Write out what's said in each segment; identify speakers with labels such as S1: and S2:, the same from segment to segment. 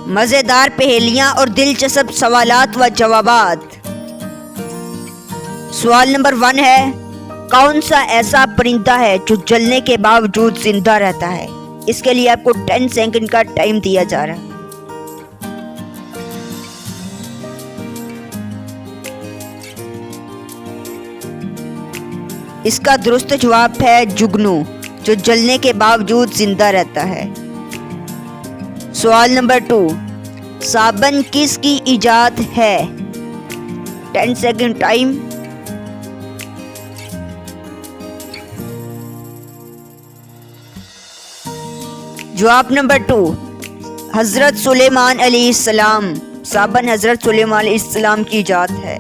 S1: मज़ेदार पहेलियाँ और दिलचस्प सवालात व जवाबात। सवाल नंबर 1 है, कौन सा ऐसा परिंदा है जो जलने के बावजूद जिंदा रहता है? इसके लिए आपको 10 सेकंड का टाइम दिया जा रहा है। इसका दुरुस्त जवाब है जुगनू, जो जलने के बावजूद जिंदा रहता है। सवाल नंबर 2, साबन किसकी इजाद है? 10 सेकंड टाइम। जवाब नंबर 2, हजरत सुलेमान अलैहिस्सलाम। साबन हजरत सुलेमान अलैहिस्सलाम की इजाद है।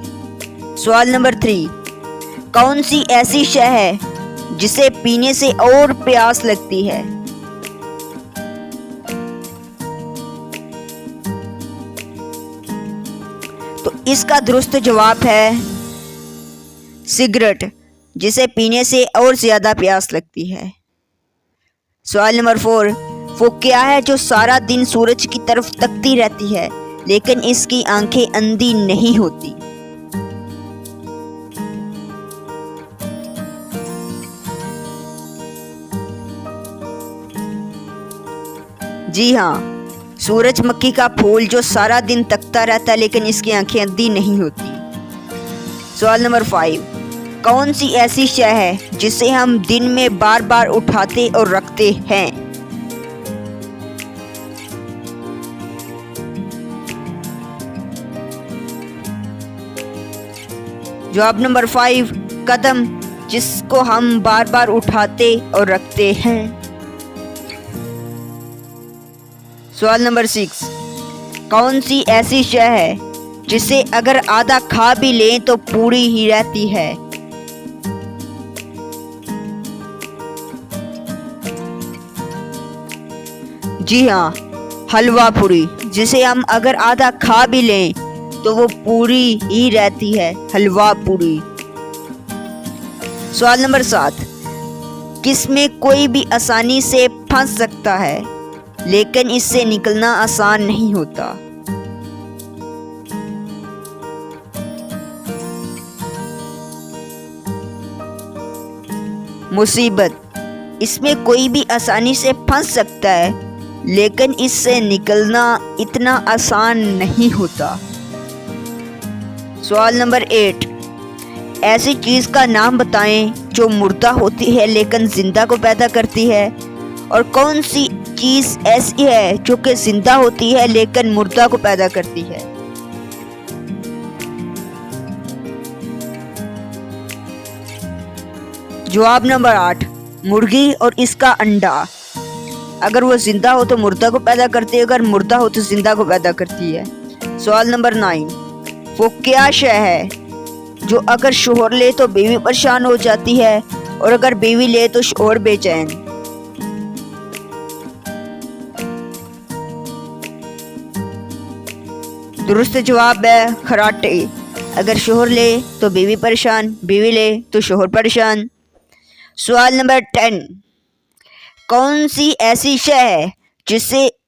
S1: सवाल नंबर 3, कौन सी ऐसी शय है जिसे पीने से और प्यास लगती है? तो इसका दुरुस्त जवाब है सिगरेट, जिसे पीने से और ज्यादा प्यास लगती है। सवाल नंबर 4, वो क्या है जो सारा दिन सूरज की तरफ तकती रहती है लेकिन इसकी आंखें अंधी नहीं होती? जी हाँ, सूरजमुखी का फूल जो सारा दिन तकता रहता है लेकिन इसकी आंखें अंधी नहीं होती। सवाल नंबर 5, कौन सी ऐसी शय है जिसे हम दिन में बार बार उठाते और रखते हैं? जवाब नंबर 5, कदम, जिसको हम बार बार उठाते और रखते हैं। सवाल नंबर 6, कौन सी ऐसी शय है जिसे अगर आधा खा भी लें तो पूरी ही रहती है? जी हाँ, हलवा पूरी, जिसे हम अगर आधा खा भी लें तो वो पूरी ही रहती है, हलवा पूरी। सवाल नंबर 7, किसमें कोई भी आसानी से फंस सकता है लेकिन इससे निकलना आसान नहीं होता? मुसीबत, इसमें कोई भी आसानी से फंस सकता है लेकिन इससे निकलना इतना आसान नहीं होता। सवाल नंबर 8, ऐसी चीज का नाम बताएं जो मुर्दा होती है लेकिन जिंदा को पैदा करती है, और कौन सी चीज ऐसी है जो कि जिंदा होती है लेकिन मुर्दा को पैदा करती है? जवाब नंबर 8, मुर्गी और इसका अंडा। अगर वो जिंदा हो तो मुर्दा को पैदा करती है, अगर मुर्दा हो तो जिंदा को पैदा करती है। सवाल नंबर 9, वो क्या शय है जो अगर शोहर ले तो बीवी परेशान हो जाती है और अगर बीवी ले तो शोहर बेचैन? दुरुस्त जवाब है खराटे। अगर शोहर ले तो बीवी परेशान, बीवी ले तो शोहर परेशान। सवाल नंबर 10, कौन सी ऐसी शय है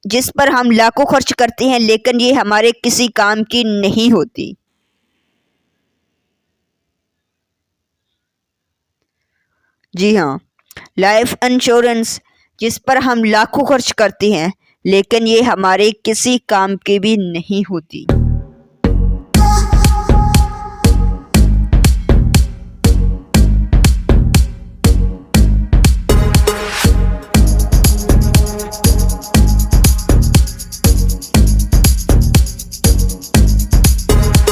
S1: जिस पर हम लाखों खर्च करते हैं लेकिन ये हमारे किसी काम की नहीं होती? जी हाँ, लाइफ इंश्योरेंस, जिस पर हम लाखों खर्च करते हैं लेकिन ये हमारे किसी काम की भी नहीं होती।